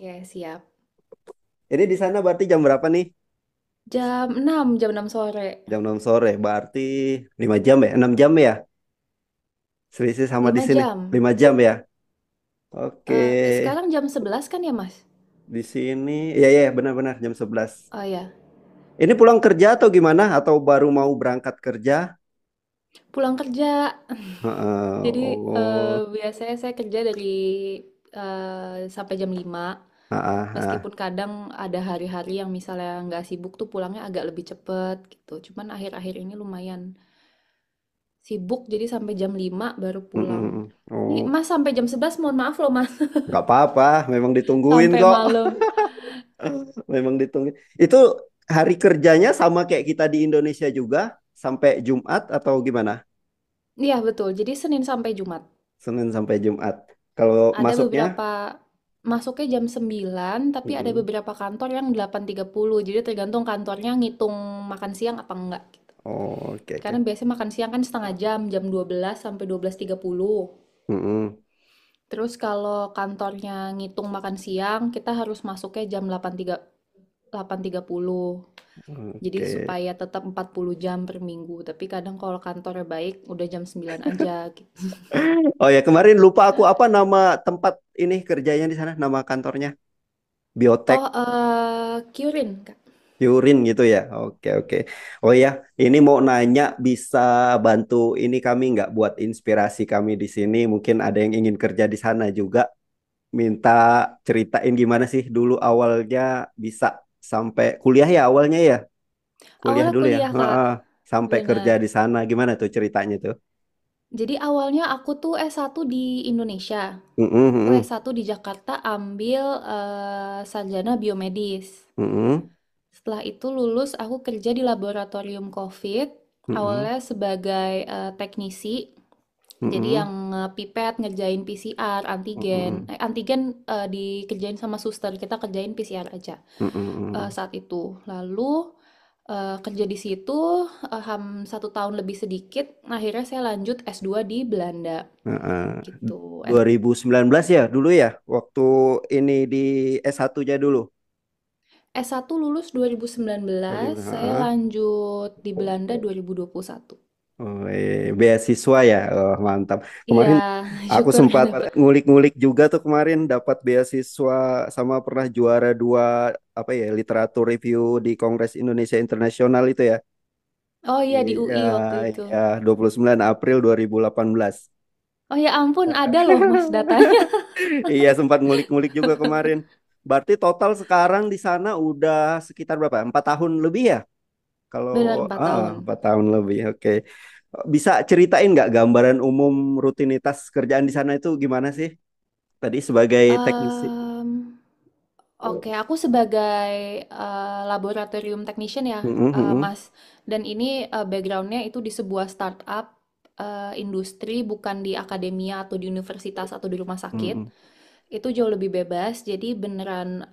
Oke, siap. Ini di sana berarti jam berapa nih? Jam 6 sore. Jam 6 sore. Berarti 5 jam ya? 6 jam ya? Selisih sama di lima sini. jam. 5 jam ya? Oke. Sekarang jam 11 kan ya, Mas? Di sini, ya ya benar-benar jam 11. Oh ya, Ini pulang kerja atau gimana? Atau baru mau berangkat kerja? pulang kerja. Heeh. Jadi Oh. biasanya saya kerja dari sampai jam 5. Heeh, heeh. Meskipun kadang ada hari-hari yang misalnya nggak sibuk tuh pulangnya agak lebih cepet gitu. Cuman akhir-akhir ini lumayan sibuk, jadi sampai jam 5 baru pulang. Mm-mm. Nih, Oh, Mas sampai jam 11, mohon maaf loh, Mas. nggak apa-apa. Memang ditungguin Sampai kok. malam. Memang ditungguin. Itu hari kerjanya sama kayak kita di Indonesia juga? Sampai Jumat atau gimana? Iya, betul. Jadi Senin sampai Jumat. Senin sampai Jumat. Kalau Ada masuknya? beberapa masuknya jam 9, tapi ada Mm-mm. beberapa kantor yang 8.30. Jadi tergantung kantornya ngitung makan siang apa enggak gitu. Oh, oke, Karena oke. biasanya makan siang kan setengah jam, jam 12 sampai 12.30. Mm-mm. Terus kalau kantornya ngitung makan siang, kita harus masuknya jam 8.30. Jadi Oke. supaya tetap 40 jam per minggu. Tapi kadang kalau kantornya baik, udah jam 9 aja gitu. Oh ya, kemarin lupa aku apa nama tempat ini kerjanya di sana, nama kantornya. Biotek Oh, Kyurin, Kak. Yurin gitu ya. Oke, oke. Oh ya, ini mau nanya bisa bantu ini kami nggak buat inspirasi kami di sini. Mungkin ada yang ingin kerja di sana juga. Minta ceritain gimana sih dulu awalnya bisa sampai kuliah ya awalnya ya. Kuliah Awalnya dulu ya. kuliah, Kak. Heeh. Sampai kerja Bener. di sana. Gimana tuh ceritanya tuh? Jadi awalnya aku tuh S1 di Indonesia. Mm-mm, Aku mm-mm, S1 di Jakarta ambil sarjana biomedis. mm-mm, Setelah itu lulus aku kerja di laboratorium COVID. mm-mm, Awalnya sebagai teknisi. Jadi mm-mm, yang pipet ngerjain PCR, antigen. mm-mm, Antigen dikerjain sama suster, kita kerjain PCR aja mm-mm. saat itu. Lalu kerja di situ 1 tahun lebih sedikit. Akhirnya saya lanjut S2 di Belanda Heeh. gitu. 2019 ya dulu ya waktu ini di S1-nya dulu. S1 lulus 2019, saya Heeh. lanjut di Belanda 2021. Oh, beasiswa ya. Oh, mantap. Iya, Kemarin aku syukur sempat dapat. ngulik-ngulik juga tuh kemarin dapat beasiswa sama pernah juara dua apa ya literatur review di Kongres Indonesia Internasional itu ya. Oh iya, di Iya, UI waktu itu. iya 29 April 2018. Oh ya ampun, ada loh Mas datanya. Iya sempat ngulik-ngulik juga kemarin. Berarti total sekarang di sana udah sekitar berapa? 4 tahun lebih ya? Kalau Benar 4 tahun. 4 tahun lebih, oke. Bisa ceritain nggak gambaran umum rutinitas kerjaan di sana itu gimana sih? Tadi sebagai teknisi. Em, oke, aku sebagai laboratorium technician ya, Mm-mm, mm-mm, Mas. Dan ini backgroundnya itu di sebuah startup industri, bukan di akademia atau di universitas atau di rumah sakit. mm-mm, Itu jauh lebih bebas. Jadi beneran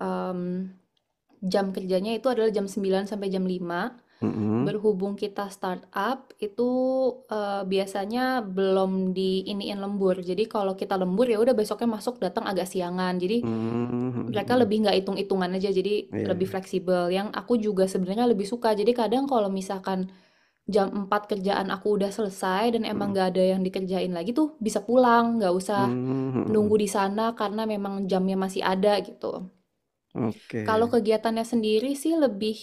jam kerjanya itu adalah jam 9 sampai jam 5. mm-mm, Berhubung kita startup, itu biasanya belum diiniin lembur. Jadi kalau kita lembur ya udah besoknya masuk datang agak siangan. Jadi mereka mm-mm. lebih nggak hitung-hitungan aja, jadi Iya, lebih iya. fleksibel. Yang aku juga sebenarnya lebih suka. Jadi kadang kalau misalkan jam 4 kerjaan aku udah selesai dan emang Mm-mm, nggak ada yang dikerjain lagi tuh bisa pulang, nggak usah nunggu mm-mm. di sana karena memang jamnya masih ada gitu. Oke. Kalau kegiatannya sendiri sih lebih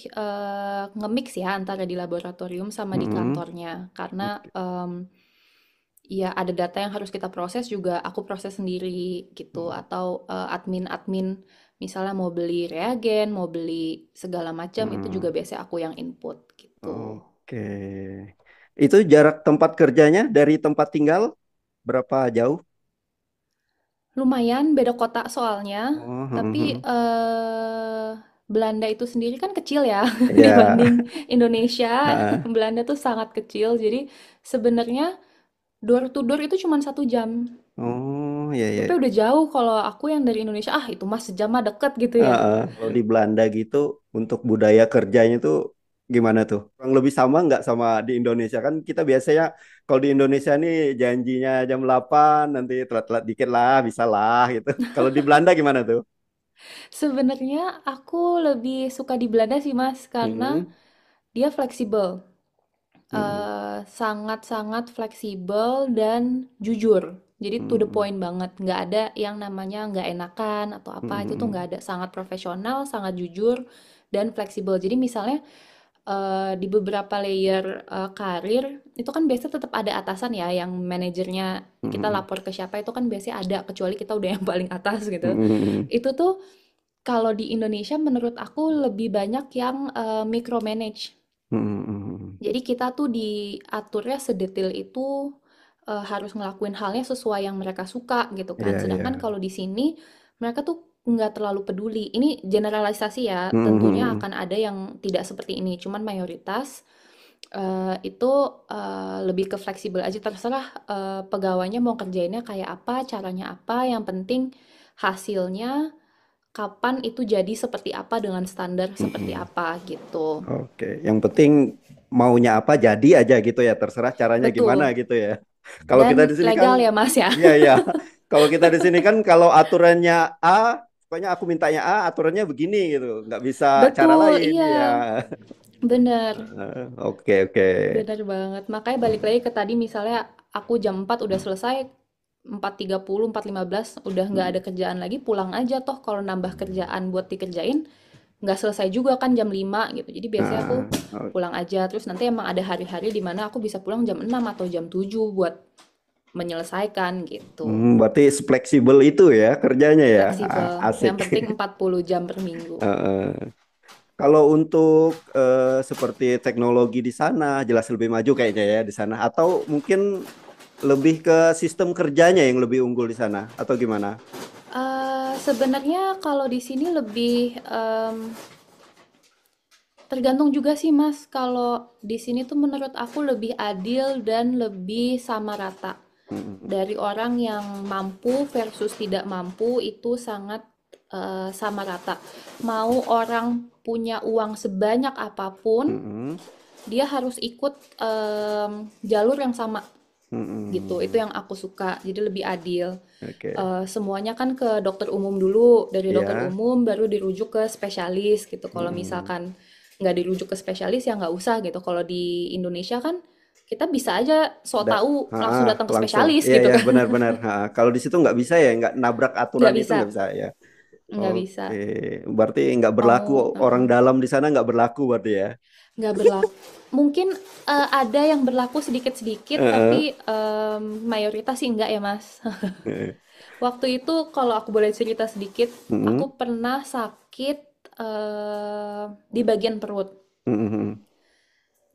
nge-mix ya antara di laboratorium sama di Mm-mm. kantornya. Karena ya ada data yang harus kita proses juga aku proses sendiri gitu. Atau admin-admin misalnya mau beli reagen, mau beli segala macam itu juga Mm-mm. biasanya aku yang input gitu. Oke. Itu jarak tempat kerjanya dari tempat tinggal berapa jauh? Lumayan beda kota soalnya, Oh, tapi Belanda itu sendiri kan kecil ya ya. dibanding Indonesia. Heeh. Belanda tuh sangat kecil, jadi sebenarnya door to door itu cuma 1 jam. Oh, ya, Tapi ya. udah jauh kalau aku yang dari Indonesia, ah itu mah sejam mah deket gitu ya. Kalau di Belanda gitu untuk budaya kerjanya tuh gimana tuh? Kurang lebih sama nggak sama di Indonesia kan kita biasanya kalau di Indonesia nih janjinya jam 8 nanti telat-telat dikit lah bisa lah gitu. Kalau di Belanda gimana tuh? Sebenarnya aku lebih suka di Belanda sih Mas, karena Mm-mm, dia fleksibel. mm-mm, Sangat-sangat fleksibel dan jujur. Jadi to the mm-mm, point banget. Nggak ada yang namanya nggak enakan atau apa. Itu tuh nggak mm-mm, ada. Sangat profesional, sangat jujur, dan fleksibel. Jadi misalnya di beberapa layer karir, itu kan biasanya tetap ada atasan ya, yang manajernya kita mm-mm, lapor ke siapa itu kan biasanya ada, kecuali kita udah yang paling atas gitu. mm-mm, Itu tuh kalau di Indonesia menurut aku lebih banyak yang micromanage. mm-mm. Jadi kita tuh diaturnya sedetail itu, harus ngelakuin halnya sesuai yang mereka suka gitu kan. Iya, iya. Sedangkan kalau di sini mereka tuh nggak terlalu peduli. Ini generalisasi ya, tentunya Mm-mm, akan ada yang tidak seperti ini. Cuman mayoritas itu lebih ke fleksibel aja, terserah pegawainya mau kerjainnya kayak apa, caranya apa. Yang penting hasilnya kapan itu jadi seperti apa dengan standar seperti mm-mm. apa gitu. Oke, yang penting maunya apa jadi aja gitu ya, terserah caranya gimana Betul. gitu ya. Kalau kita Dan di sini kan, legal ya Mas ya. iya iya. Kalau kita di sini kan, kalau aturannya A, pokoknya aku mintanya A, aturannya begini gitu, nggak bisa cara Betul, lain ya. iya. Bener, Oke oke. bener banget. Makanya balik lagi ke tadi misalnya aku jam 4 udah selesai, 4.30, 4.15 udah nggak ada kerjaan lagi, pulang aja toh kalau nambah kerjaan buat dikerjain, nggak selesai juga kan jam 5 gitu. Jadi biasanya aku Nah, pulang aja, terus nanti emang ada hari-hari di mana aku bisa pulang jam 6 atau jam 7 buat menyelesaikan gitu. berarti fleksibel itu ya kerjanya ya. Fleksibel, Asik. yang penting 40 jam per minggu. Kalau untuk seperti teknologi di sana jelas lebih maju kayaknya ya di sana, atau mungkin lebih ke sistem kerjanya yang lebih unggul di sana atau gimana? Sebenarnya kalau di sini lebih tergantung juga sih Mas. Kalau di sini tuh menurut aku lebih adil dan lebih sama rata. Mm, Dari orang yang mampu versus tidak mampu itu sangat sama rata. Mau orang punya uang sebanyak apapun, mm, dia harus ikut jalur yang sama mm, gitu. Itu mm. yang aku suka. Jadi lebih adil. Oke, Semuanya kan ke dokter umum dulu, dari dokter ya. umum baru dirujuk ke spesialis gitu. Kalau Mm. misalkan nggak dirujuk ke spesialis ya nggak usah gitu. Kalau di Indonesia kan kita bisa aja so tahu langsung datang ke Langsung. spesialis Iya gitu ya kan. benar-benar. Kalau di situ nggak bisa ya, nggak nabrak aturan Nggak itu bisa, nggak bisa ya. nggak bisa. Oke, berarti nggak berlaku, Mau orang dalam di sana nggak berlaku berarti ya. nggak berlaku. Mungkin ada yang berlaku sedikit-sedikit, Heeh. tapi mayoritas sih enggak ya Mas. Heeh. Waktu itu kalau aku boleh cerita sedikit, Mm, aku pernah sakit di bagian perut mm,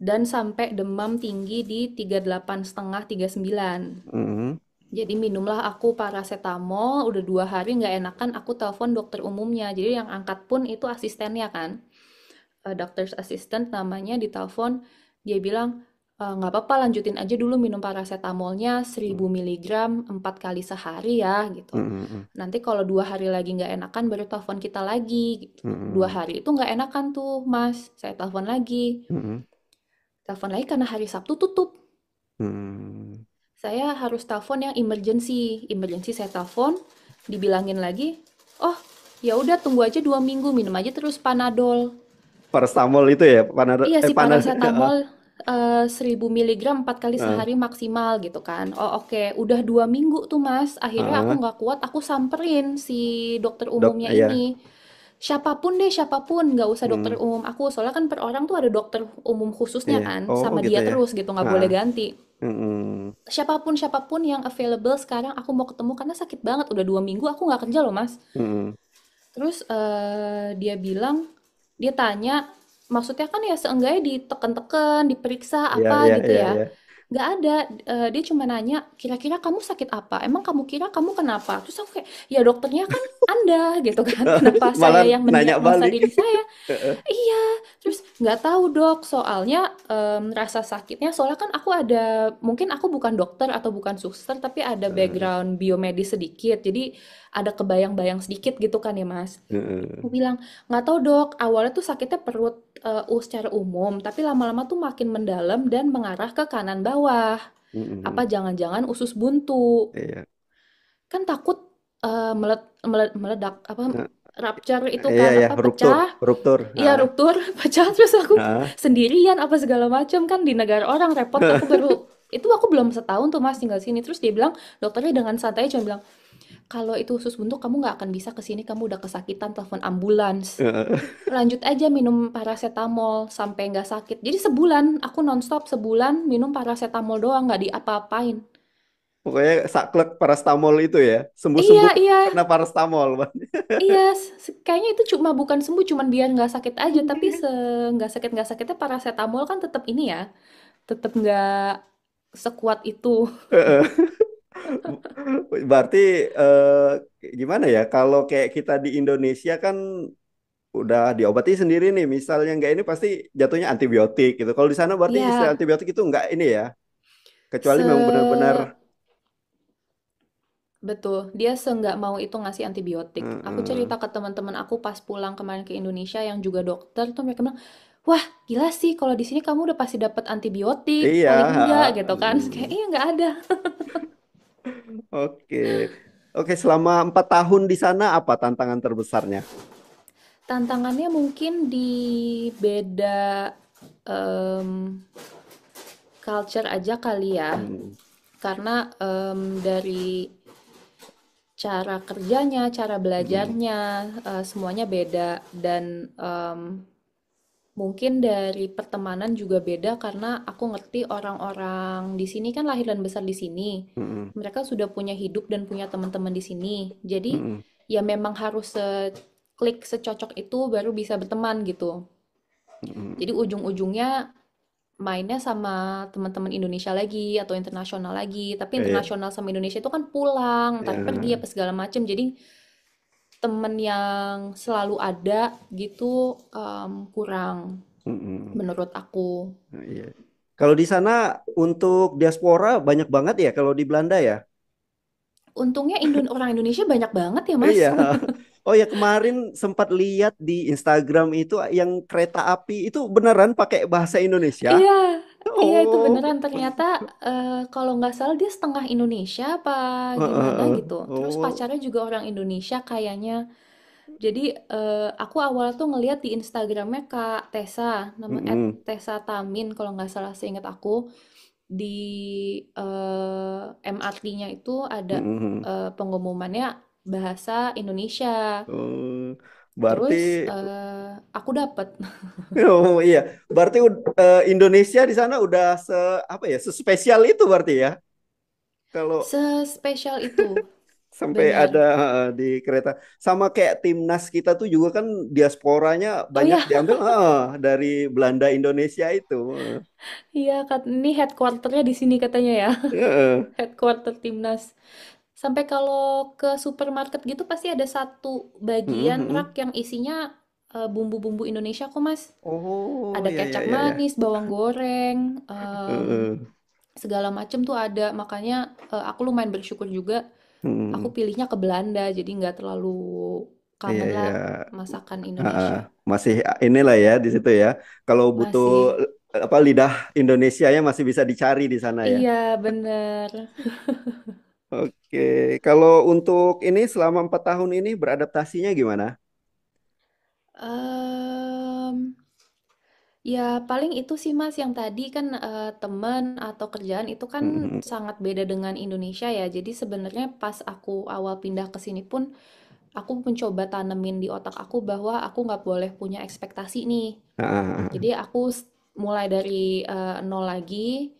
dan sampai demam tinggi di 38,5, 39. mm. Jadi minumlah aku paracetamol, udah 2 hari nggak enakan, aku telepon dokter umumnya. Jadi yang angkat pun itu asistennya kan, doctor's assistant namanya, ditelepon, dia bilang, nggak apa-apa lanjutin aja dulu minum paracetamolnya 1000 miligram 4 kali sehari ya gitu. Mm, Nanti kalau 2 hari lagi nggak enakan baru telepon kita lagi gitu. dua mm, hari itu nggak enakan tuh Mas, saya telepon lagi. mm, Telepon lagi karena hari Sabtu tutup. mm. Saya harus telepon yang emergency. Emergency saya telepon, dibilangin lagi, oh ya udah tunggu aja 2 minggu minum aja terus Panadol. Paracetamol itu ya, Iya si panas. paracetamol 1000 miligram 4 kali sehari maksimal gitu kan. Oh oke, udah 2 minggu tuh Mas. Akhirnya aku nggak kuat, aku samperin si dokter Dok, umumnya ya. ini. Siapapun deh, siapapun, nggak usah dokter Hmm, umum aku. Soalnya kan per orang tuh ada dokter umum khususnya iya. kan, Oh, sama gitu dia ya. terus gitu, nggak Ah, boleh ganti. mm, Siapapun siapapun yang available sekarang aku mau ketemu karena sakit banget. Udah 2 minggu aku nggak kerja loh Mas. mm. Terus dia bilang, dia tanya, maksudnya kan ya seenggaknya diteken-teken, diperiksa Iya, apa iya, gitu iya, ya. iya. Nggak ada, dia cuma nanya, kira-kira kamu sakit apa? Emang kamu kira kamu kenapa? Terus aku kayak, ya dokternya kan Anda gitu kan, kenapa saya Malah yang nanya mendiagnosa balik. diri saya? Iya, terus nggak tahu dok, soalnya rasa sakitnya, soalnya kan aku ada, mungkin aku bukan dokter atau bukan suster, tapi ada background biomedis sedikit, jadi ada kebayang-bayang sedikit gitu kan ya mas. Aku bilang, nggak tahu dok, awalnya tuh sakitnya perut secara umum, tapi lama-lama tuh makin mendalam dan mengarah ke kanan bawah. Apa jangan-jangan usus buntu? Iya. Kan takut meledak apa? rupture itu Iya kan ya, apa ruptur, pecah. ruptur. Iya Ah, ruptur pecah terus aku ah. sendirian apa segala macam kan di negara orang repot. Aku baru itu aku belum setahun tuh Mas tinggal sini, terus dia bilang dokternya dengan santai cuma bilang kalau itu usus buntu kamu nggak akan bisa ke sini, kamu udah kesakitan, telepon ambulans. Lanjut aja minum paracetamol sampai nggak sakit. Jadi sebulan aku nonstop sebulan minum paracetamol doang nggak diapa-apain. Pokoknya saklek parastamol itu ya, Iya sembuh-sembuh iya karena parastamol. iya, kayaknya itu cuma bukan sembuh, cuman biar nggak sakit aja. Tapi nggak sakitnya paracetamol kan tetap ini ya, tetap nggak sekuat itu. Berarti gimana ya? Kalau kayak kita di Indonesia kan udah diobati sendiri nih. Misalnya nggak ini pasti jatuhnya antibiotik gitu. Kalau di sana berarti istilah Iya, antibiotik itu nggak ini ya. Kecuali memang se benar-benar betul. Dia nggak mau itu ngasih antibiotik. Aku eh, cerita ke teman-teman aku pas pulang kemarin ke Indonesia yang juga dokter tuh mereka bilang, wah gila sih kalau di sini kamu udah pasti dapat antibiotik. iya. Paling enggak gitu kan. Kayak Hmm, iya nggak ada. oke. Oke, selama 4 tahun di sana apa tantangan terbesarnya? Tantangannya mungkin di beda em, culture aja kali ya. Hmm, Karena dari cara kerjanya, cara hmm, belajarnya, semuanya beda dan mungkin dari pertemanan juga beda karena aku ngerti orang-orang di sini kan lahir dan besar di sini. hmm, Mereka sudah punya hidup dan punya teman-teman di sini. Jadi hmm, ya memang harus seklik secocok itu baru bisa berteman gitu. hmm. Jadi ujung-ujungnya mainnya sama teman-teman Indonesia lagi atau internasional lagi. Tapi Iya. internasional sama Indonesia itu kan pulang, ntar pergi Ya. apa segala macem. Jadi temen yang selalu ada gitu kurang Hmm, menurut aku. iya. Kalau di sana untuk diaspora banyak banget ya kalau di Belanda ya? Untungnya orang Indonesia banyak banget ya, Mas. Iya. Oh ya kemarin sempat lihat di Instagram itu yang kereta api itu beneran pakai bahasa Indonesia. Iya, iya itu Oh. beneran. Ternyata kalau nggak salah dia setengah Indonesia apa gimana gitu. Terus Oh. pacarnya juga orang Indonesia kayaknya. Jadi aku awal tuh ngeliat di Instagramnya Kak Tessa, nama Mm-mm. @tessa Tamin kalau nggak salah seingat aku di MRT-nya itu ada Mm-mm. pengumumannya bahasa Indonesia. Oh. Berarti Terus aku dapet. oh iya, berarti Indonesia di sana udah apa ya, sespesial itu berarti ya. Kalau Sespesial itu, sampai ada bener. di kereta sama kayak timnas kita tuh juga kan diasporanya Oh banyak ya, diambil dari Belanda Indonesia itu. iya ini headquarternya di sini katanya ya. Heeh. Headquarter timnas. Sampai kalau ke supermarket gitu pasti ada satu Mm, bagian rak mm. yang isinya bumbu-bumbu Indonesia kok Mas. Oh Ada ya ya kecap ya ya. manis, bawang goreng, Heeh. segala macem tuh ada. Makanya aku lumayan bersyukur juga. Aku Mm. pilihnya ke Belanda, jadi nggak terlalu Iya kangen ya. lah masakan Heeh. Indonesia. Masih inilah ya di situ ya. Kalau butuh Masih. apa lidah Indonesia ya masih bisa dicari di sana ya. Iya, bener. Oke, kalau untuk ini selama 4 tahun ini beradaptasinya gimana? Em, ya paling itu sih Mas yang tadi kan temen atau kerjaan itu kan Mhm. sangat beda dengan Indonesia ya. Jadi sebenarnya pas aku awal pindah ke sini pun aku mencoba tanemin di otak aku bahwa aku nggak boleh punya ekspektasi nih. Ah, Jadi aku mulai dari nol lagi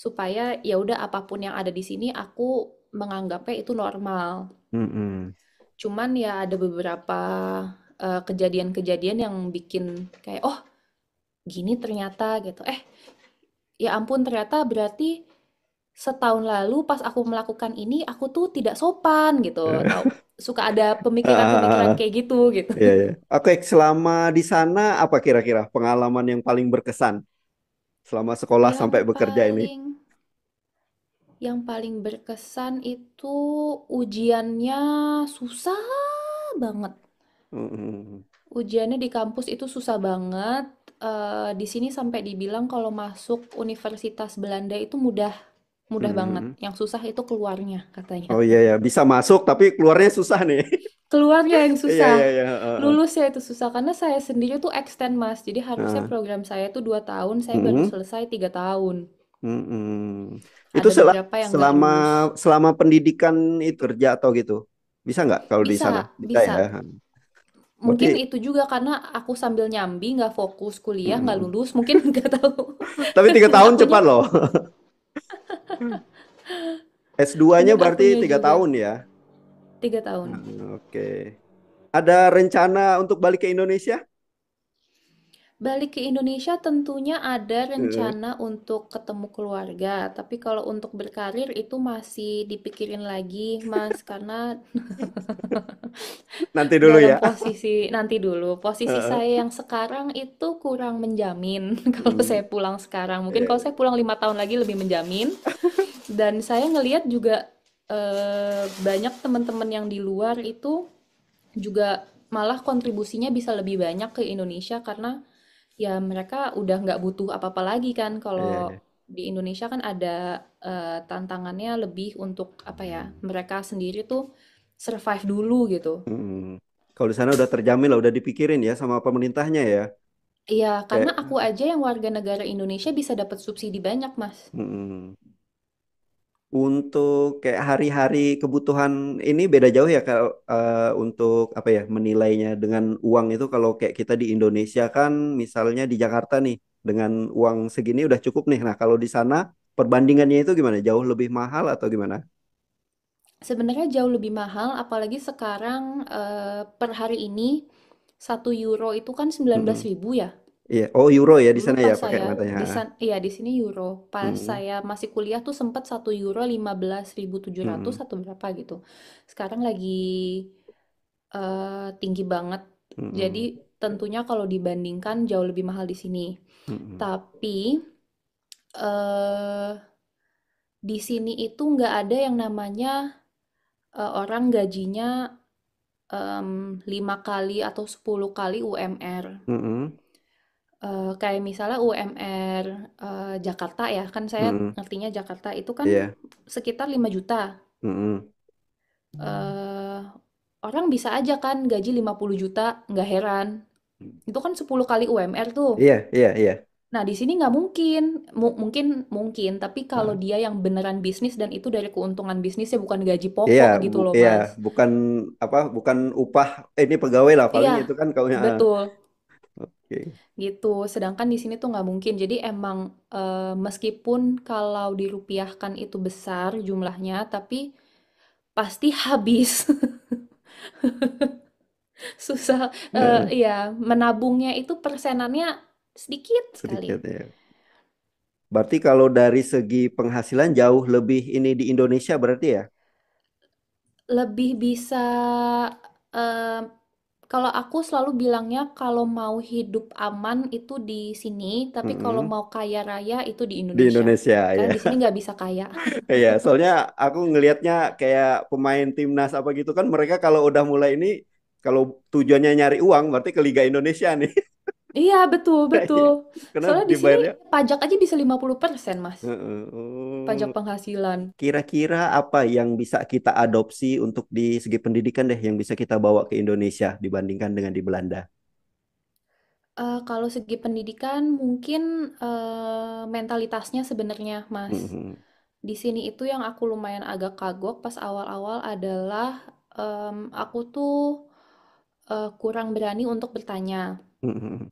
supaya ya udah apapun yang ada di sini aku menganggapnya itu normal. mm-mm. Cuman ya ada beberapa kejadian-kejadian yang bikin kayak oh gini ternyata gitu. Ya ampun ternyata berarti setahun lalu pas aku melakukan ini aku tuh tidak sopan gitu. Tahu suka ada pemikiran-pemikiran Ah, kayak gitu gitu. iya, iya. Oke, selama di sana apa kira-kira pengalaman yang paling berkesan selama sekolah Yang sampai bekerja ini? paling yang paling berkesan itu ujiannya susah banget. Mm-mm. Ujiannya di kampus itu susah banget. Di sini sampai dibilang kalau masuk Universitas Belanda itu mudah, mudah banget. Mm-mm. Yang susah itu keluarnya katanya. Oh iya ya, bisa masuk tapi keluarnya susah nih. keluarnya yang Iya, susah. iya, iya. Lulusnya itu susah karena saya sendiri tuh extend Mas. Jadi harusnya Heeh. program saya tuh 2 tahun, saya baru Mm-mm. selesai 3 tahun. Mm-mm. Itu Ada beberapa yang nggak selama lulus. selama pendidikan itu kerja atau gitu. Bisa nggak kalau di sana? Bisa, Bisa ya. bisa. Mungkin Berarti itu juga karena aku sambil nyambi, nggak fokus kuliah, nggak mm-mm. lulus, mungkin nggak tahu. Tapi 3 tahun Akunya cepat loh. S2-nya mungkin berarti akunya 3 tahun juga ya. 3 tahun. Oke. Ada rencana untuk balik ke Indonesia? Balik ke Indonesia tentunya ada Heeh. rencana untuk ketemu keluarga, tapi kalau untuk berkarir itu masih dipikirin lagi, Mas, karena Nanti dulu dalam ya. posisi nanti dulu, posisi Heeh. saya yang sekarang itu kurang menjamin kalau Hmm. saya pulang sekarang. Mungkin Iya, kalau iya. saya pulang 5 tahun lagi lebih menjamin. Dan saya ngelihat juga banyak teman-teman yang di luar itu juga malah kontribusinya bisa lebih banyak ke Indonesia karena ya mereka udah nggak butuh apa-apa lagi kan. Iya, Kalau iya. di Indonesia kan ada tantangannya lebih untuk apa ya, mereka sendiri tuh survive dulu gitu. Hmm. Kalau di sana udah terjamin lah, udah dipikirin ya sama pemerintahnya ya. Iya, karena Kayak aku aja yang warga negara Indonesia bisa dapat subsidi banyak, Mas. mm, untuk kayak hari-hari kebutuhan ini beda jauh ya kalau untuk apa ya menilainya dengan uang itu kalau kayak kita di Indonesia kan misalnya di Jakarta nih dengan uang segini udah cukup nih. Nah, kalau di sana perbandingannya itu gimana? Jauh lebih mahal atau gimana? Sebenarnya jauh lebih mahal, apalagi sekarang per hari ini 1 euro itu kan sembilan belas Mm-mm. ribu ya. Iya. Oh, euro ya di Dulu sana ya pas pakai saya matanya. iya di sini euro. Pas Mm-mm. saya masih kuliah tuh sempat 1 euro 15.700 Mm-mm. atau berapa gitu. Sekarang lagi tinggi banget. Jadi Mm-mm. tentunya kalau dibandingkan jauh lebih mahal di sini. Mm-mm. Tapi eh di sini itu nggak ada yang namanya orang gajinya 5 kali atau 10 kali UMR. Mm-mm. Kayak misalnya UMR Jakarta ya, kan saya Mm-mm. ngertinya Jakarta itu kan Iya. sekitar 5 juta. Mm-mm. Eh, Orang bisa aja kan gaji 50 juta, nggak heran. Itu kan 10 kali UMR tuh. Iya, iya, iya. Nah, di sini nggak mungkin. Mungkin, mungkin. Tapi kalau Ah. dia yang beneran bisnis dan itu dari keuntungan bisnisnya bukan gaji Iya, pokok gitu loh, iya, Mas. bukan apa, bukan upah ini pegawai lah paling Iya, itu kan kau ya. betul. Oke. Gitu. Sedangkan di sini tuh nggak mungkin. Jadi emang meskipun kalau dirupiahkan itu besar jumlahnya, tapi pasti habis. Susah, Heeh, iya, menabungnya itu persenannya sedikit sekali. sedikit ya. Berarti kalau dari segi penghasilan jauh lebih ini di Indonesia berarti ya? Lebih bisa, eh, kalau aku selalu bilangnya kalau mau hidup aman itu di sini, tapi kalau Mm-mm. mau kaya raya itu di Di Indonesia. Indonesia Karena ya. di sini nggak bisa kaya. Iya, soalnya aku ngelihatnya kayak pemain timnas apa gitu kan mereka kalau udah mulai ini kalau tujuannya nyari uang berarti ke Liga Indonesia nih. Iya, betul, betul. Karena Soalnya di sini dibayarnya. pajak aja bisa 50%, Mas. Heeh. Oh. Pajak penghasilan. Kira-kira apa yang bisa kita adopsi untuk di segi pendidikan deh yang bisa kita bawa ke Indonesia dibandingkan dengan di Belanda? Kalau segi pendidikan mungkin mentalitasnya sebenarnya, Mas. Mhm, Di sini itu yang aku lumayan agak kagok pas awal-awal adalah aku tuh kurang berani untuk bertanya. mhm,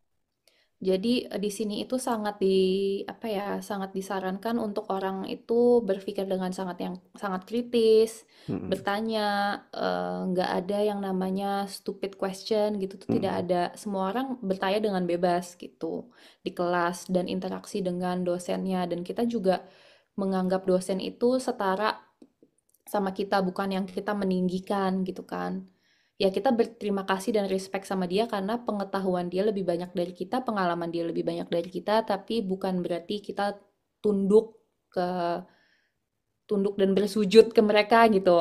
Jadi di sini itu sangat apa ya, sangat disarankan untuk orang itu berpikir dengan sangat kritis, mhm, bertanya, nggak ada yang namanya stupid question gitu tuh tidak mhm, ada. Semua orang bertanya dengan bebas gitu di kelas dan interaksi dengan dosennya dan kita juga menganggap dosen itu setara sama kita, bukan yang kita meninggikan gitu kan. Ya kita berterima kasih dan respect sama dia karena pengetahuan dia lebih banyak dari kita, pengalaman dia lebih banyak dari kita, tapi bukan berarti kita tunduk ke tunduk dan bersujud ke mereka gitu.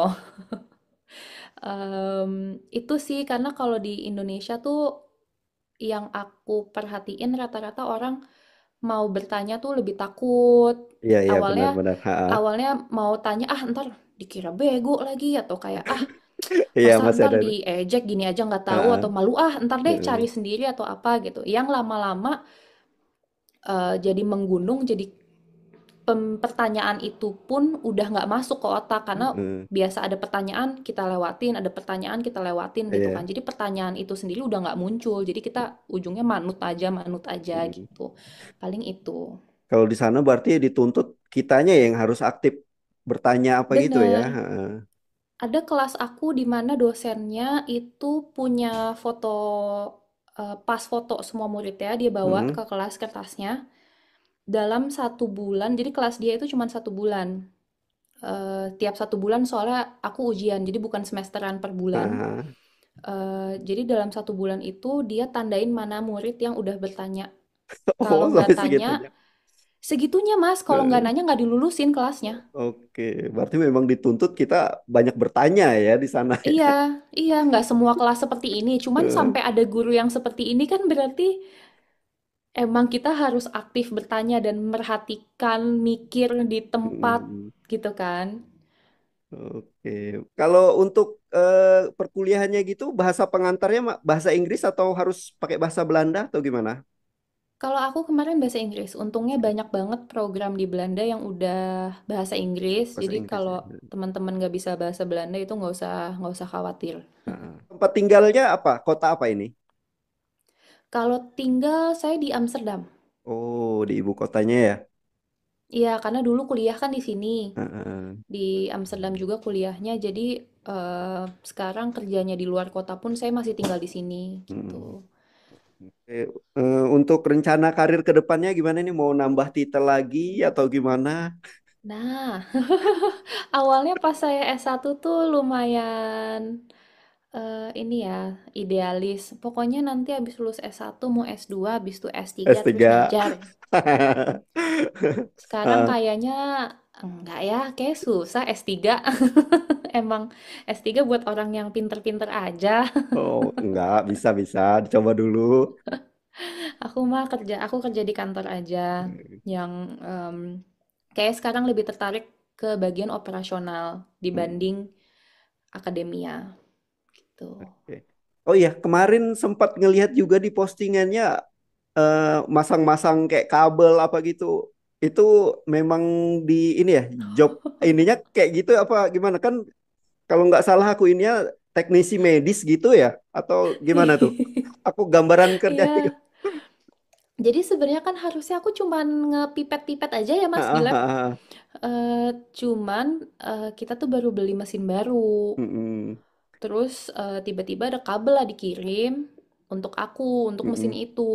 Itu sih karena kalau di Indonesia tuh yang aku perhatiin rata-rata orang mau bertanya tuh lebih takut. iya, iya, Awalnya benar-benar. Ha. awalnya mau tanya, ah ntar dikira bego lagi atau kayak ah Iya, Masa masih ntar ada. diejek gini aja nggak tahu atau Heeh, malu ah ntar deh cari heeh, sendiri atau apa gitu. Yang lama-lama jadi menggunung jadi pertanyaan itu pun udah nggak masuk ke otak karena heeh. biasa ada pertanyaan kita lewatin, ada pertanyaan kita lewatin gitu kan. Iya. Jadi pertanyaan itu sendiri udah nggak muncul. Jadi kita ujungnya manut aja Mm. gitu. Paling itu. Kalau di sana berarti dituntut kitanya yang harus aktif bertanya apa gitu ya. Bener. Heeh. Ada kelas aku di mana dosennya itu punya foto pas foto semua murid ya, dia bawa Heeh. ke kelas kertasnya dalam 1 bulan. Jadi kelas dia itu cuma 1 bulan. Tiap 1 bulan soalnya aku ujian, jadi bukan semesteran per bulan. Heeh. Jadi dalam 1 bulan itu dia tandain mana murid yang udah bertanya. Kalau Oh, nggak sampai tanya, segitunya. segitunya mas. Kalau nggak Heeh. nanya nggak dilulusin kelasnya. Oke, berarti memang dituntut kita banyak bertanya ya di sana. Iya, iya, nggak semua kelas seperti ini. Cuman Heeh. sampai ada guru yang seperti ini kan berarti emang kita harus aktif bertanya dan merhatikan, mikir di tempat Mm, gitu kan. oke. Kalau untuk perkuliahannya gitu, bahasa pengantarnya bahasa Inggris atau harus pakai bahasa Belanda atau gimana? Kalau aku kemarin bahasa Inggris, untungnya banyak banget program di Belanda yang udah bahasa Inggris. Bahasa Jadi Inggris kalau ya. teman-teman nggak bisa bahasa Belanda itu nggak usah khawatir. Heeh. Tempat tinggalnya apa? Kota apa ini? Kalau tinggal saya di Amsterdam. Oh, di ibu kotanya ya. Iya, karena dulu kuliah kan di sini. Heeh. Di Amsterdam juga kuliahnya. Jadi sekarang kerjanya di luar kota pun saya masih tinggal di sini gitu. Hmm. Oke. Untuk rencana karir ke depannya gimana nih? Mau nambah titel lagi atau gimana? Nah, awalnya pas saya S1 tuh lumayan ini ya, idealis. Pokoknya nanti habis lulus S1 mau S2, habis itu S3 terus S3. ngajar. Sekarang Ah, kayaknya enggak ya, kayak susah S3. Emang S3 buat orang yang pinter-pinter aja. oh, enggak, bisa-bisa. Dicoba dulu. Aku kerja di kantor aja yang kayak sekarang lebih tertarik ke bagian operasional Hmm. dibanding akademia gitu. Oke. Oh iya, kemarin sempat ngelihat juga di postingannya masang-masang kayak kabel apa gitu. Itu memang di ini ya, job ininya kayak gitu apa gimana? Kan kalau nggak salah aku ininya teknisi medis gitu ya, atau gimana tuh? Aku gambaran kerjanya. Iya, jadi sebenarnya kan harusnya aku cuman ngepipet-pipet aja ya Mas di Ah, lab. ah, ah. Cuman kita tuh baru beli mesin baru. Mm-mm, Terus tiba-tiba ada kabel lah dikirim untuk aku, untuk mesin mm-mm. itu.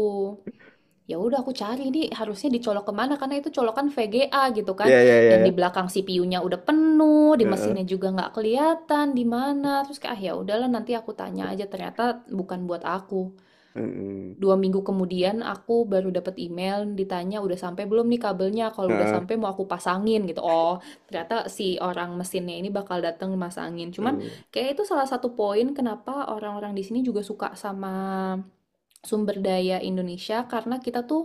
Ya udah aku cari nih harusnya dicolok kemana karena itu colokan VGA gitu kan. Ya, ya, Yang di ya. belakang CPU-nya udah penuh, di Heeh, mesinnya juga nggak kelihatan di mana. Terus kayak ah ya udahlah nanti aku tanya aja ternyata bukan buat aku. mm-mm. 2 minggu kemudian aku baru dapat email ditanya udah sampai belum nih kabelnya. Kalau udah Heeh, sampai mau aku pasangin gitu. Oh ternyata si orang mesinnya ini bakal datang masangin. Cuman mm. kayak itu salah satu poin kenapa orang-orang di sini juga suka sama sumber daya Indonesia karena kita tuh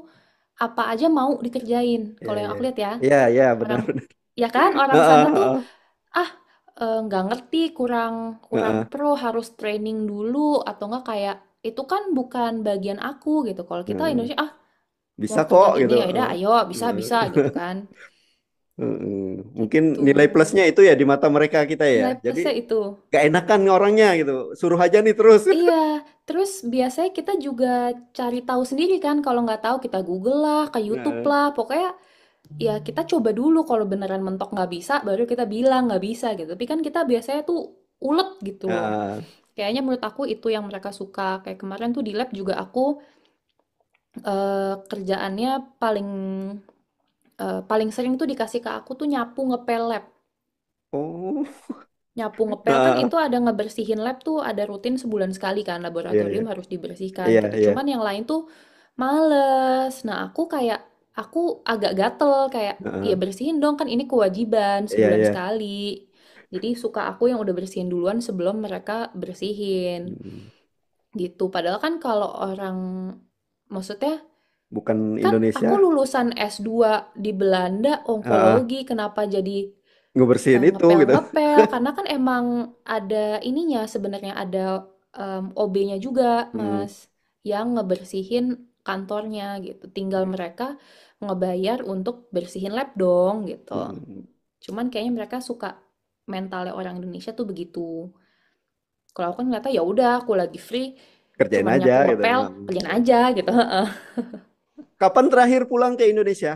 apa aja mau dikerjain. Ya, Kalau yang ya. aku lihat ya, Ya, ya, orang benar-benar. ya kan orang Heeh, sana tuh heeh, ah nggak ngerti, kurang kurang heeh, pro, harus training dulu atau enggak kayak itu kan bukan bagian aku gitu. Kalau kita heeh. Indonesia Bisa mau kok kerja gitu. gini ya udah ayo bisa Heeh, bisa gitu kan. heeh. Mungkin Gitu. nilai plusnya itu ya di mata mereka kita ya. Nilai Jadi plusnya itu. gak enakan orangnya gitu. Suruh aja nih terus. Iya, terus biasanya kita juga cari tahu sendiri kan, kalau nggak tahu kita Google lah, ke YouTube Heeh, lah, pokoknya ya kita coba dulu kalau beneran mentok nggak bisa baru kita bilang nggak bisa gitu tapi kan kita biasanya tuh ulet gitu loh heeh. kayaknya menurut aku itu yang mereka suka kayak kemarin tuh di lab juga aku kerjaannya paling sering tuh dikasih ke aku tuh nyapu ngepel lab Oh, nyapu ngepel kan heeh. itu ada ngebersihin lab tuh ada rutin sebulan sekali kan Iya, iya. laboratorium harus dibersihkan Iya, gitu iya. cuman yang lain tuh males nah aku agak gatel kayak ya Heeh. bersihin dong kan ini kewajiban Iya, sebulan iya. sekali jadi suka aku yang udah bersihin duluan sebelum mereka bersihin Mm. gitu padahal kan kalau orang maksudnya Bukan kan aku Indonesia. lulusan S2 di Belanda Heeh. onkologi kenapa jadi Ngebersihin itu gitu. ngepel-ngepel karena kan emang ada ininya sebenarnya ada OB-nya juga Hmm. Mas yang ngebersihin kantornya gitu. Tinggal mereka ngebayar untuk bersihin lab dong gitu. Hmm. Cuman kayaknya mereka suka mentalnya orang Indonesia tuh begitu. Kalau aku kan ngeliatnya ya udah aku lagi free, Kerjain cuman aja nyapu gitu. ngepel, kerjain aja gitu. Kapan terakhir pulang ke Indonesia?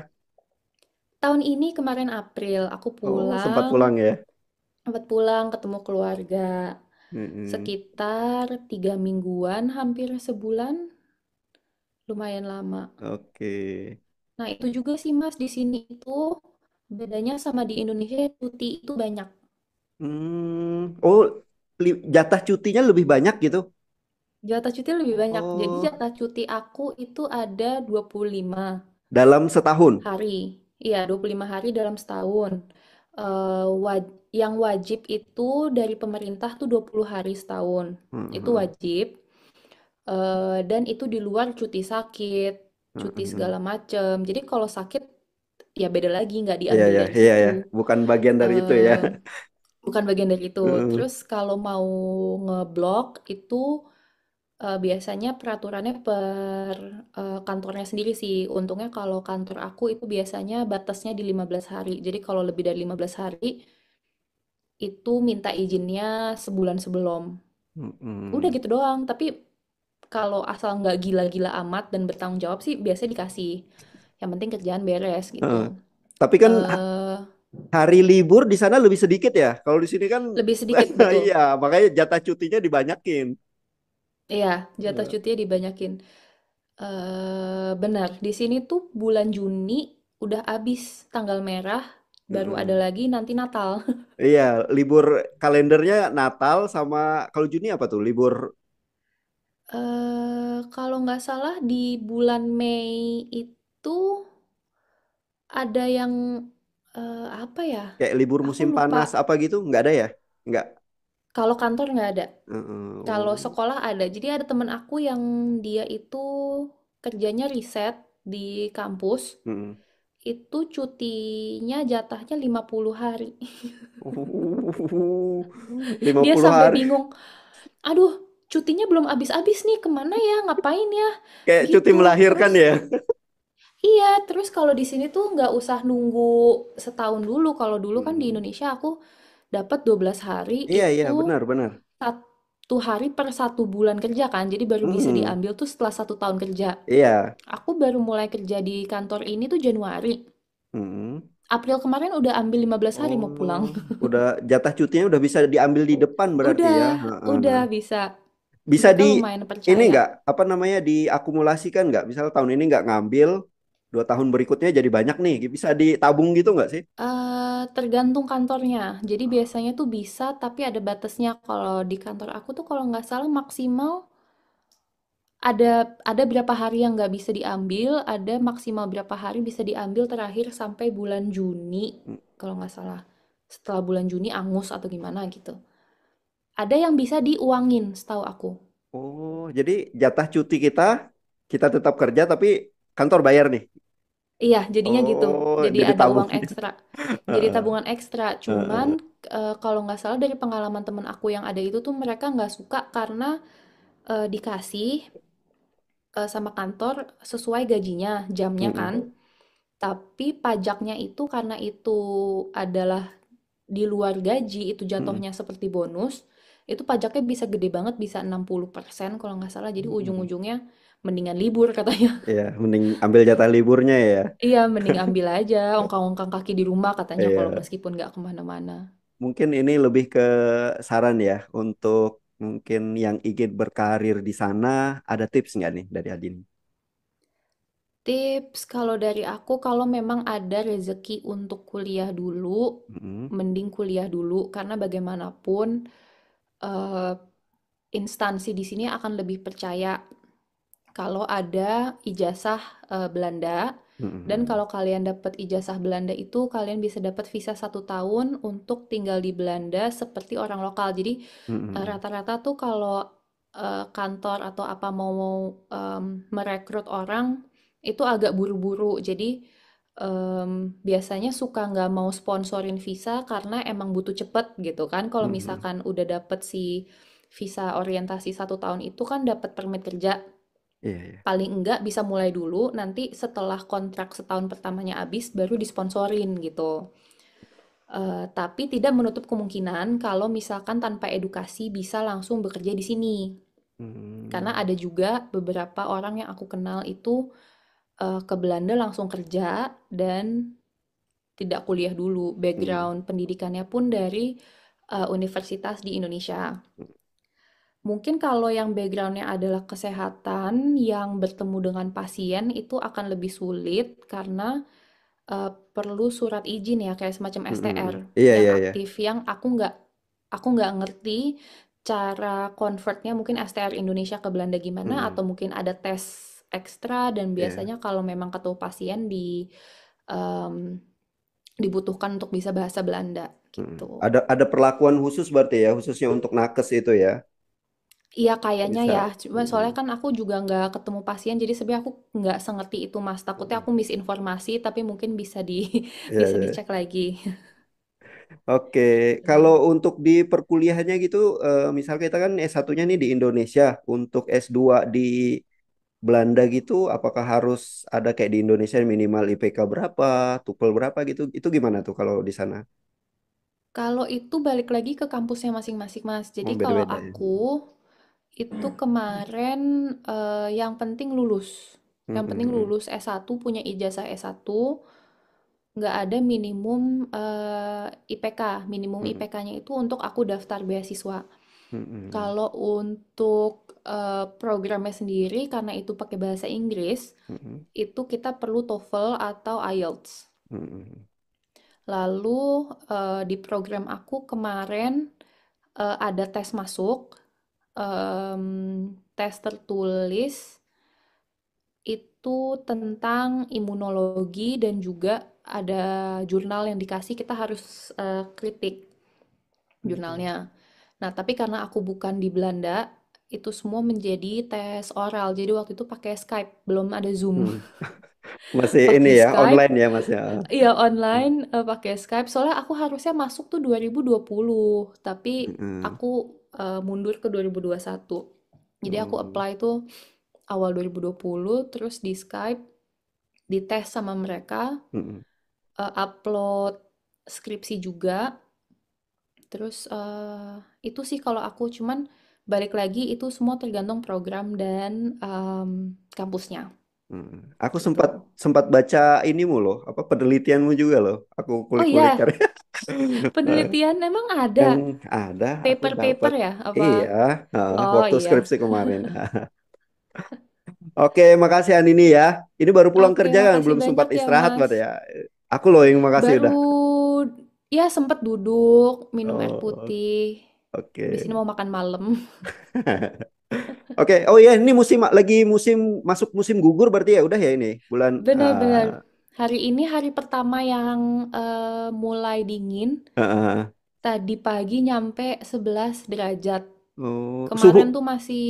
Tahun ini kemarin April aku Oh, sempat pulang ya. sempat pulang ketemu keluarga Mm-mm. sekitar 3 mingguan, hampir sebulan, lumayan lama. Oke. Nah itu juga sih Mas di sini itu bedanya sama di Indonesia cuti itu banyak. Oh, jatah cutinya lebih banyak gitu. Jatah cuti lebih banyak. Jadi Oh, jatah cuti aku itu ada 25 dalam setahun. hari. Iya, 25 hari dalam setahun. Yang wajib itu dari pemerintah tuh 20 hari setahun. Itu Mm-mm. wajib. Dan itu di luar cuti sakit, cuti Mm-mm. segala macem. Jadi kalau sakit ya beda lagi, nggak Iya diambil ya, dari iya ya. situ. Bukan bagian dari itu ya. Eh, Bukan bagian dari itu. Mm. Terus kalau mau ngeblok itu biasanya peraturannya per kantornya sendiri sih. Untungnya kalau kantor aku itu biasanya batasnya di 15 hari. Jadi kalau lebih dari 15 hari itu minta izinnya sebulan sebelum. Udah Mm-mm. gitu doang. Tapi kalau asal nggak gila-gila amat dan bertanggung jawab sih biasanya dikasih. Yang penting kerjaan beres gitu. Heeh. Tapi kan eh hari libur di sana lebih sedikit ya. Kalau di sini kan, Lebih sedikit betul. iya, makanya jatah cutinya dibanyakin. Iya, jatah Eh, cutinya dibanyakin. Benar, di sini tuh bulan Juni udah habis tanggal merah, baru ada mm-mm. lagi nanti Natal. Iya, libur kalendernya Natal sama kalau Juni apa tuh? Libur Kalau nggak salah di bulan Mei itu ada yang apa ya? kayak libur Aku musim panas lupa. apa gitu? Nggak ada ya? Nggak. Kalau kantor nggak ada. Kalau Oh. sekolah ada. Jadi ada temen aku yang dia itu kerjanya riset di kampus. Mm-mm. Itu cutinya jatahnya 50 hari. Lima Dia puluh sampai hari. bingung, aduh, cutinya belum habis-habis nih, kemana ya, ngapain ya, Kayak cuti gitu. melahirkan Terus, ya. iya, terus kalau di sini tuh nggak usah nunggu setahun dulu. Kalau dulu kan di Mm. Indonesia aku dapat 12 hari Iya, iya, itu benar, benar. 1 hari per 1 bulan kerja kan. Jadi baru bisa Mm. diambil tuh setelah 1 tahun kerja. Iya. Aku baru mulai kerja di kantor ini tuh Januari. Mm. April kemarin udah ambil 15 hari mau pulang. Oh, udah jatah cutinya udah bisa diambil di depan berarti ya. Udah Heeh. bisa. Bisa Mereka di lumayan ini percaya. nggak apa namanya diakumulasikan nggak? Misal tahun ini nggak ngambil, 2 tahun berikutnya jadi banyak nih. Bisa ditabung gitu nggak sih? Tergantung kantornya. Jadi biasanya tuh bisa, tapi ada batasnya. Kalau di kantor aku tuh kalau nggak salah maksimal ada berapa hari yang nggak bisa diambil, ada maksimal berapa hari bisa diambil terakhir sampai bulan Juni, kalau nggak salah. Setelah bulan Juni angus atau gimana gitu. Ada yang bisa diuangin, setahu aku. Oh, jadi jatah cuti kita tetap kerja tapi kantor bayar nih. Iya, jadinya gitu. Oh, Jadi jadi ada tabung. uang ekstra. Jadi Heeh, tabungan ekstra. Cuman heeh. kalau nggak salah dari pengalaman temen aku yang ada itu tuh mereka nggak suka karena dikasih sama kantor sesuai gajinya, jamnya kan. Mm-mm, Tapi pajaknya itu karena itu adalah di luar gaji, itu mm-mm, jatuhnya seperti bonus, itu pajaknya bisa gede banget, bisa 60% kalau nggak salah. Jadi mm-mm. ujung-ujungnya mendingan libur katanya. Iya, mending ambil jatah liburnya ya. Iya, mending ambil aja, ongkang-ongkang kaki di rumah katanya kalau Iya, meskipun nggak kemana-mana. mungkin ini lebih ke saran ya untuk mungkin yang ingin berkarir di sana. Ada tips nggak nih dari Adin? Tips kalau dari aku, kalau memang ada rezeki untuk kuliah dulu, Mm-mm, mending kuliah dulu karena bagaimanapun eh, instansi di sini akan lebih percaya kalau ada ijazah Belanda. Dan mm-mm, kalau kalian dapat ijazah Belanda itu, kalian bisa dapat visa 1 tahun untuk tinggal di Belanda seperti orang lokal. Jadi mm-mm, rata-rata tuh kalau kantor atau apa mau merekrut orang itu agak buru-buru. Jadi biasanya suka nggak mau sponsorin visa karena emang butuh cepet gitu kan. Kalau Mhm. misalkan udah dapet si visa orientasi 1 tahun itu kan dapat permit kerja. Iya, iya. Paling enggak bisa mulai dulu, nanti setelah kontrak setahun pertamanya habis baru disponsorin gitu. Tapi tidak menutup kemungkinan kalau misalkan tanpa edukasi bisa langsung bekerja di sini. Karena Hmm. ada juga beberapa orang yang aku kenal itu ke Belanda langsung kerja dan tidak kuliah dulu. Hmm. Background pendidikannya pun dari universitas di Indonesia. Mungkin kalau yang backgroundnya adalah kesehatan, yang bertemu dengan pasien itu akan lebih sulit karena perlu surat izin ya, kayak semacam STR Mm-mm. Iya, yang iya, iya. aktif, yang aku nggak ngerti cara convertnya mungkin STR Indonesia ke Belanda gimana, Mm-mm. atau mungkin ada tes ekstra dan Iya. biasanya kalau memang ketemu pasien em, dibutuhkan untuk bisa bahasa Belanda Mm. gitu. Ada perlakuan khusus berarti ya, khususnya untuk nakes itu ya. Iya kayaknya Bisa. ya, cuma soalnya Mm-mm. kan aku juga nggak ketemu pasien, jadi sebenarnya aku nggak sengerti itu Mas. Takutnya Mm. aku misinformasi, tapi mungkin bisa Iya, bisa iya. dicek lagi. Oke, kalau untuk di perkuliahannya gitu, misal kita kan S1-nya nih di Indonesia, untuk S2 di Belanda gitu, apakah harus ada kayak di Indonesia minimal IPK berapa, TOEFL berapa gitu? Itu gimana tuh kalau di sana? Kalau itu balik lagi ke kampusnya masing-masing Mas. Jadi Oh, kalau beda-beda ya. aku itu kemarin yang penting lulus. Yang penting Mm-mm. lulus S1, punya ijazah S1, nggak ada minimum IPK. Minimum Mm-mm. IPK-nya itu untuk aku daftar beasiswa. Mm-mm. Kalau untuk programnya sendiri, karena itu pakai bahasa Inggris, Mm-mm. itu kita perlu TOEFL atau IELTS. Mm-mm. Lalu di program aku kemarin ada tes masuk, tes tertulis itu tentang imunologi dan juga ada jurnal yang dikasih kita harus kritik Mm-mm. jurnalnya. Nah, tapi karena aku bukan di Belanda, itu semua menjadi tes oral. Jadi waktu itu pakai Skype, belum ada Zoom. Mm. Masih ini Pakai ya, Skype, online ya Mas ya. iya online pakai Skype. Soalnya aku harusnya masuk tuh 2020, tapi Mm-mm. aku mundur ke 2021. Jadi aku Mm. apply tuh awal 2020, terus di Skype, dites sama mereka, Mm-mm. upload skripsi juga. Terus itu sih kalau aku cuman balik lagi itu semua tergantung program dan kampusnya Mm. Aku sempat gitu. sempat baca inimu loh, apa penelitianmu juga loh. Aku Oh kulik-kulik iya, cari. penelitian emang Yang ada ada, aku dapat. paper-paper ya Iya, apa? Oh waktu iya. skripsi kemarin. Oke, makasih Anini ya. Ini baru pulang Oke, kerja kan, makasih belum sempat banyak ya istirahat, Mas. Pak ya. Aku loh yang makasih udah. Baru ya sempet duduk minum air Oh, putih. Habis ini oke. mau makan malam. Oke, oh iya, ini lagi musim masuk musim gugur berarti ya udah ya ini bulan. Benar-benar. Hari ini hari pertama yang mulai dingin. Uh, Tadi pagi nyampe 11 derajat. oh, Kemarin suhu tuh masih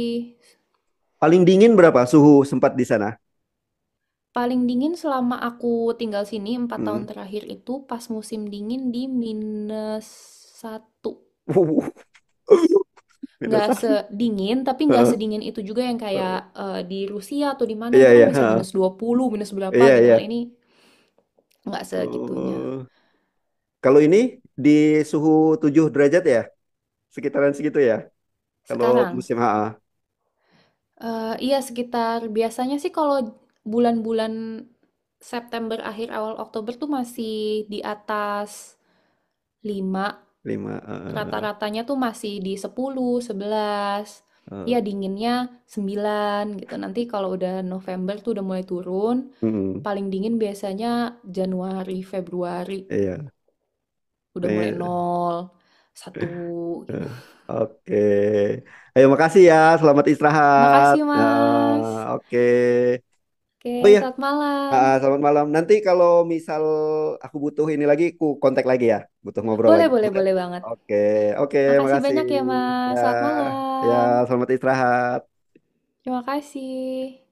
paling dingin berapa suhu sempat di sana? paling dingin selama aku tinggal sini 4 tahun Hmm. terakhir itu pas musim dingin di -1. Minus Nggak satu. sedingin, tapi nggak Heeh. sedingin itu juga yang kayak di Rusia atau di mana Iya, itu kan iya. bisa Heeh. -20, minus berapa Iya, gitu iya. kan. Ini nggak segitunya. Oh. Kalau ini di suhu 7 derajat ya, sekitaran segitu ya. Kalau Sekarang, musim HA. iya sekitar biasanya sih kalau bulan-bulan September akhir awal Oktober tuh masih di atas 5. 5. Rata-ratanya tuh masih di 10, 11. Ya Eh, dinginnya 9 gitu. Nanti kalau udah November tuh udah mulai turun. mm, Paling dingin biasanya Januari, Februari. iya. Udah mulai Nih, 0, 1 gitu. eh, oke. Ayo makasih ya, selamat istirahat. Makasih Mas. Oke. Oke, Oh iya, selamat malam. selamat malam. Nanti kalau misal aku butuh ini lagi, ku kontak lagi ya. Butuh ngobrol Boleh, lagi. boleh, Boleh? boleh banget. Oke, oke, Makasih makasih. banyak ya Ya, Mas. Selamat ya, malam. selamat istirahat. Terima kasih.